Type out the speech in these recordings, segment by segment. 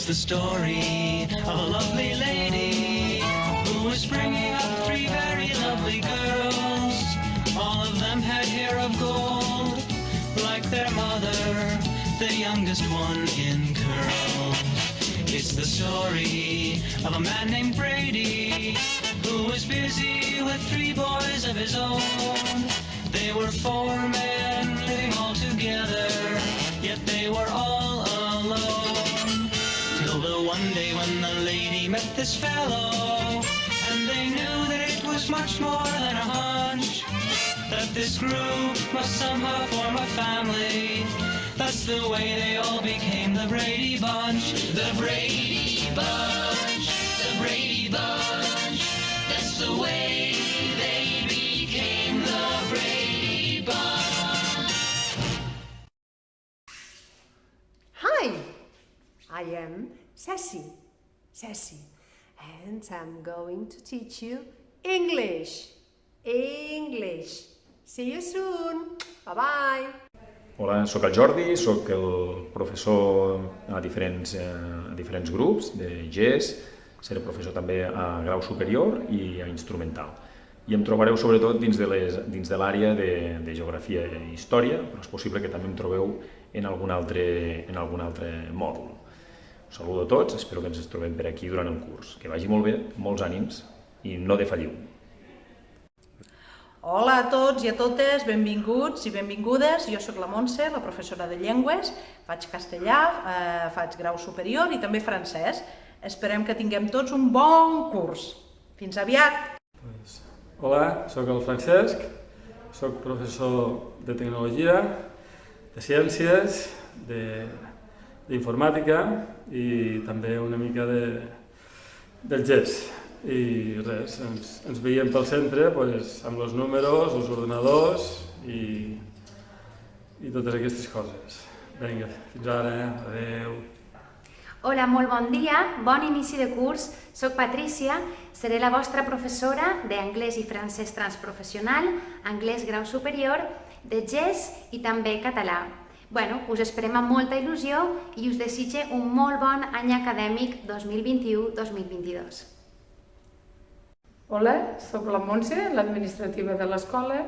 It's the story of a lovely lady who was bringing up three very lovely girls. All of them had hair of gold, like their mother, the youngest one in curls. It's the story of a man named Brady who was busy with three boys of his own. They were four men living all together, yet they were all alone. Till the one day when the lady met this fellow, and they knew that it was much more than a hunch, that this group must somehow form a family. That's the way they all became the Brady Bunch. The Brady Bunch, the Brady Bunch. That's the way they became the Brady Bunch. Hi, I am Sassy, and I'm going to teach you English. See you soon. Bye-bye. Hola, sóc el Jordi, sóc el professor a diferents grups de GES, seré professor també a grau superior i a instrumental. I em trobareu sobretot dins de l'àrea de geografia i història, però és possible que també em trobeu en algun altre mòdul. Us saludo a tots, espero que ens trobem per aquí durant el curs. Que vagi molt bé, molts ànims i no defalliu. Hola a tots i a totes, benvinguts i benvingudes. Jo sóc la Montse, la professora de llengües, faig castellà, faig grau superior i també francès. Esperem que tinguem tots un bon curs. Fins aviat! Hola, sóc el Francesc, sóc professor de tecnologia, de ciències, d'informàtica i també una mica del GES. I res, ens veiem pel centre amb els números, els ordenadors i totes aquestes coses. Vinga, fins ara, adeu. Hola, molt bon dia, bon inici de curs. Soc Patrícia, seré la vostra professora d'anglès i francès transprofessional, anglès grau superior, de GES i també català. Us esperem amb molta il·lusió i us desitge un molt bon any acadèmic 2021-2022. Hola, sóc la Montse, l'administrativa de l'escola.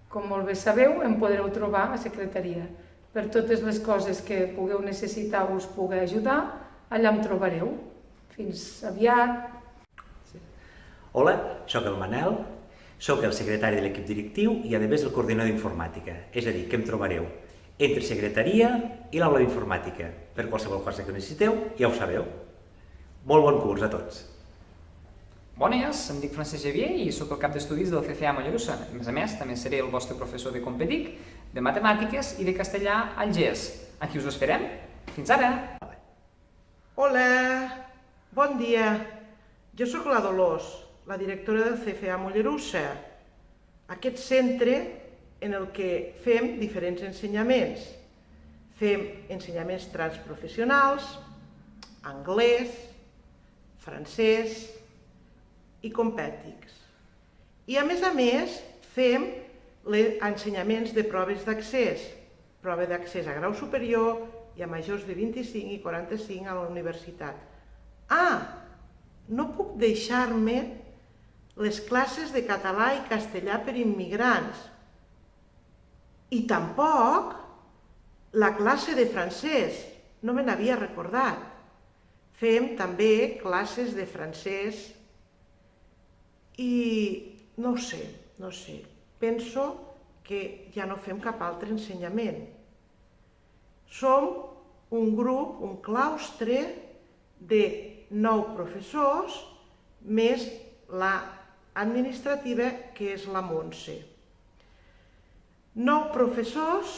Com molt bé sabeu, em podreu trobar a secretaria. Per totes les coses que pugueu necessitar o us pugui ajudar, allà em trobareu. Fins aviat! Hola, sóc el Manel, sóc el secretari de l'equip directiu i a més el coordinador d'informàtica. És a dir, que em trobareu entre secretaria i l'aula d'informàtica. Per qualsevol cosa que necessiteu, ja ho sabeu. Molt bon curs a tots! Bones, em dic Francesc Xavier i sóc el cap d'estudis del CCA Mollerussa. A més, també seré el vostre professor de Compedic, de matemàtiques i de castellà al GES. Aquí us esperem. Fins ara! Hola, bon dia. Jo sóc la Dolors, la directora del CCA Mollerussa. Aquest centre en el que fem diferents ensenyaments. Fem ensenyaments transprofessionals, anglès, francès i compètics. I a més fem ensenyaments de proves d'accés, prova d'accés a grau superior i a majors de 25 i 45 a la universitat. No puc deixar-me les classes de català i castellà per immigrants i tampoc la classe de francès, no me n'havia recordat. Fem també classes de francès i no sé, penso que ja no fem cap altre ensenyament. Som un grup, un claustre de 9 professors més l'administrativa que és la Montse. 9 professors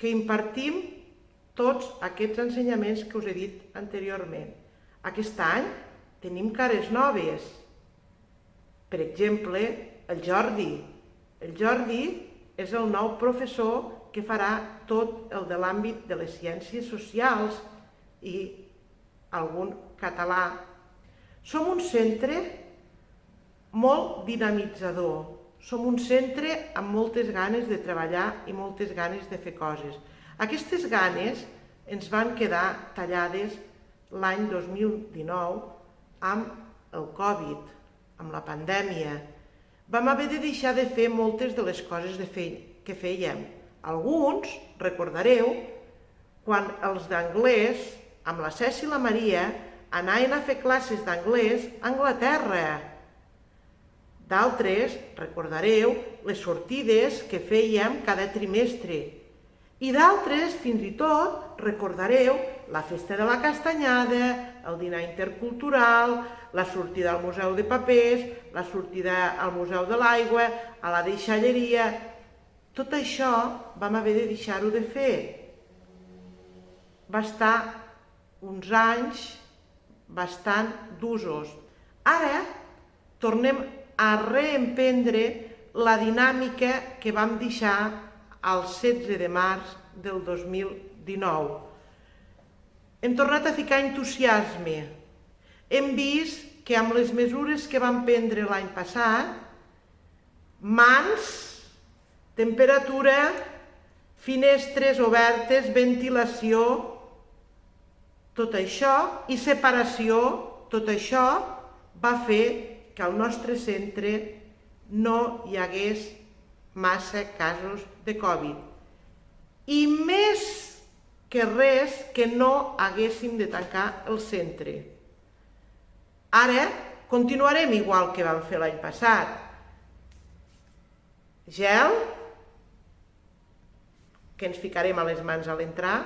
que impartim tots aquests ensenyaments que us he dit anteriorment. Aquest any tenim cares noves. Per exemple, el Jordi. El Jordi és el nou professor que farà tot el de l'àmbit de les ciències socials i algun català. Som un centre molt dinamitzador. Som un centre amb moltes ganes de treballar i moltes ganes de fer coses. Aquestes ganes ens van quedar tallades l'any 2019 amb el Covid, amb la pandèmia. Vam haver de deixar de fer moltes de les coses que fèiem. Alguns, recordareu, quan els d'anglès, amb la Ceci i la Maria, anaven a fer classes d'anglès a Anglaterra. D'altres, recordareu, les sortides que fèiem cada trimestre. I d'altres, fins i tot, recordareu la festa de la castanyada, el dinar intercultural, la sortida al Museu de Papers, la sortida al Museu de l'Aigua, a la deixalleria. Tot això vam haver de deixar-ho de fer. Va estar uns anys bastant d'usos. Ara tornem a reemprendre la dinàmica que vam deixar el 16 de març del 2019. Hem tornat a ficar entusiasme. Hem vist que amb les mesures que vam prendre l'any passat, mans, temperatura, finestres obertes, ventilació, tot això, i separació, tot això va fer que al nostre centre no hi hagués massa casos de Covid. I més que res que no haguéssim de tancar el centre. Ara continuarem igual que vam fer l'any passat. Gel, que ens ficarem a les mans a l'entrar.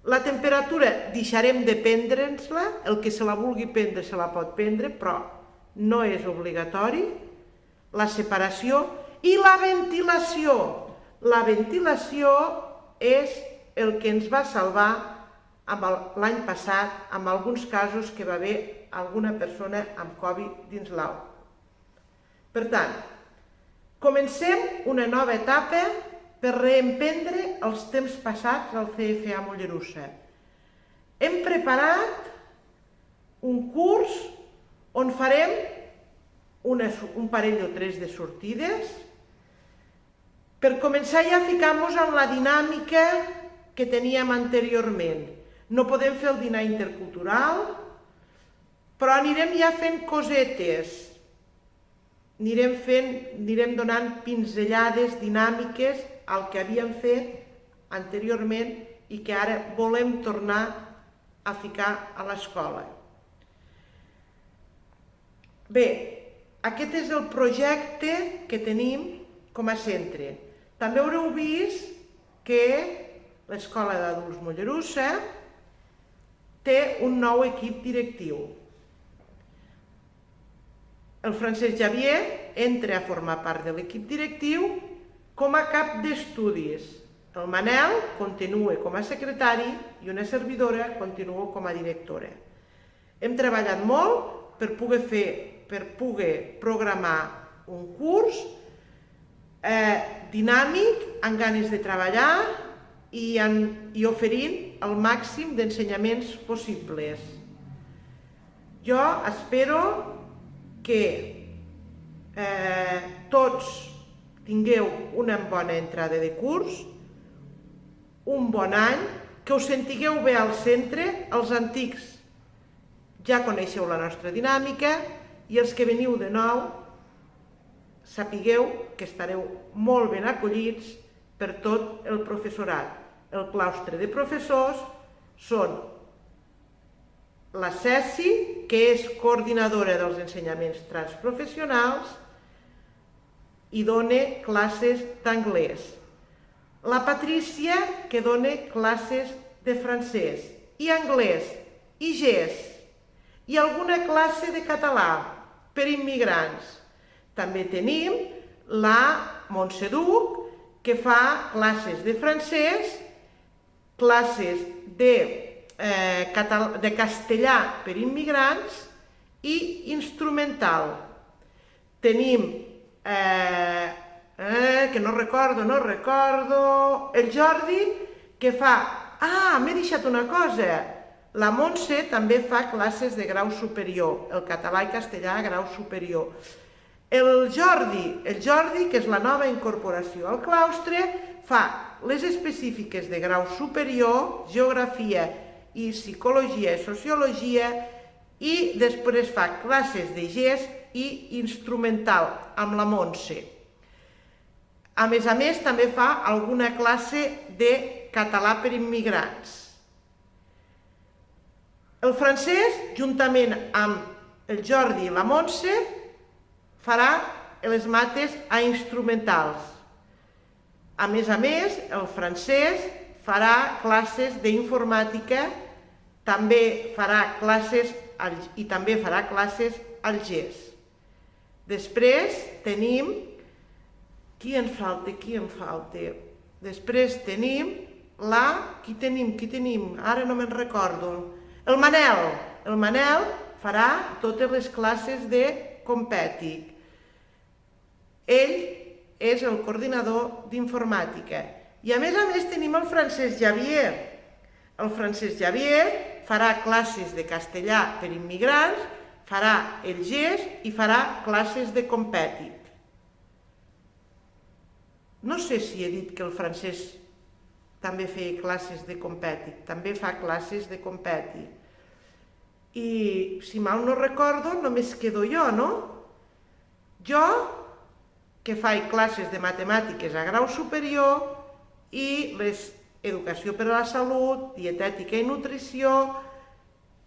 La temperatura deixarem de prendre'ns-la, el que se la vulgui prendre se la pot prendre, però no és obligatori. La separació i la ventilació. La ventilació és el que ens va salvar l'any passat, amb alguns casos que va haver alguna persona amb Covid dins l'aula. Per tant, comencem una nova etapa per reemprendre els temps passats al CFA Mollerussa. Hem preparat un curs on farem un parell o tres de sortides per començar ja a ficar-nos en la dinàmica que teníem anteriorment. No podem fer el dinar intercultural, però anirem ja fent cosetes. Anirem donant pinzellades dinàmiques al que havíem fet anteriorment i que ara volem tornar a ficar a l'escola. Bé, aquest és el projecte que tenim com a centre. També haureu vist que l'Escola d'Adults Mollerussa té un nou equip directiu. El Francesc Xavier entra a formar part de l'equip directiu com a cap d'estudis. El Manel continua com a secretari i una servidora continua com a directora. Hem treballat molt per poder programar un curs dinàmic, amb ganes de treballar i oferint el màxim d'ensenyaments possibles. Jo espero que tots tingueu una bona entrada de curs, un bon any, que us sentigueu bé al centre, els antics ja coneixeu la nostra dinàmica i els que veniu de nou sapigueu que estareu molt ben acollits per tot el professorat. El claustre de professors són la Ceci, que és coordinadora dels ensenyaments transprofessionals i dona classes d'anglès. La Patrícia, que dona classes de francès i anglès i GES i alguna classe de català per immigrants. També tenim la Montse Duc, que fa classes de francès, classes de castellà per immigrants i instrumental. Tenim, que no recordo, el Jordi, que fa... m'he deixat una cosa. La Montse també fa classes de grau superior, el català i castellà grau superior. El Jordi, que és la nova incorporació al claustre, fa les específiques de grau superior, geografia i psicologia i sociologia, i després fa classes de GES i instrumental amb la Montse. A més, també fa alguna classe de català per immigrants. El francès, juntament amb el Jordi i la Montse, farà les mates a instrumentals. A més, el francès farà classes d'informàtica, també farà classes al GES. Després tenim... Qui en falta? Després tenim la... Qui tenim? Ara no me'n recordo. El Manel. El Manel farà totes les classes de Compètic. Ell és el coordinador d'informàtica. I a més tenim el Francesc Javier. El Francesc Javier farà classes de castellà per immigrants, farà el GES i farà classes de Compètic. No sé si he dit que el francès també feia classes de Compètic, també fa classes de Compètic. I, si mal no recordo, només quedo jo, no? Jo, que faig classes de matemàtiques a grau superior i educació per a la salut, dietètica i nutrició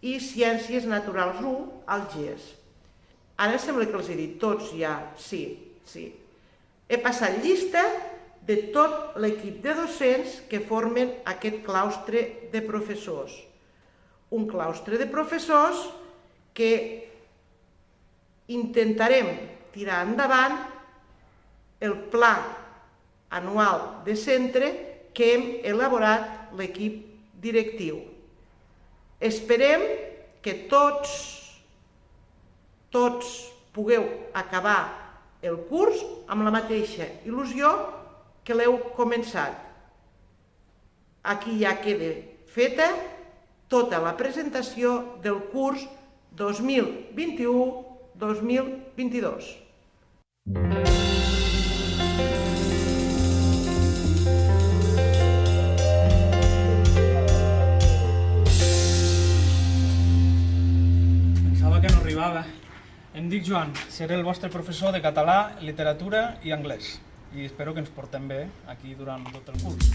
i ciències naturals 1 al GES. Ara sembla que els he dit tots ja, sí. He passat llista de tot l'equip de docents que formen aquest claustre de professors. Un claustre de professors que intentarem tirar endavant el pla anual de centre que hem elaborat l'equip directiu. Esperem que tots pugueu acabar el curs amb la mateixa il·lusió que l'heu començat. Aquí ja queda feta tota la presentació del curs 2021-2022. Pensava que no arribava. Em dic Joan, seré el vostre professor de català, literatura i anglès. I espero que ens portem bé aquí durant tot el curs.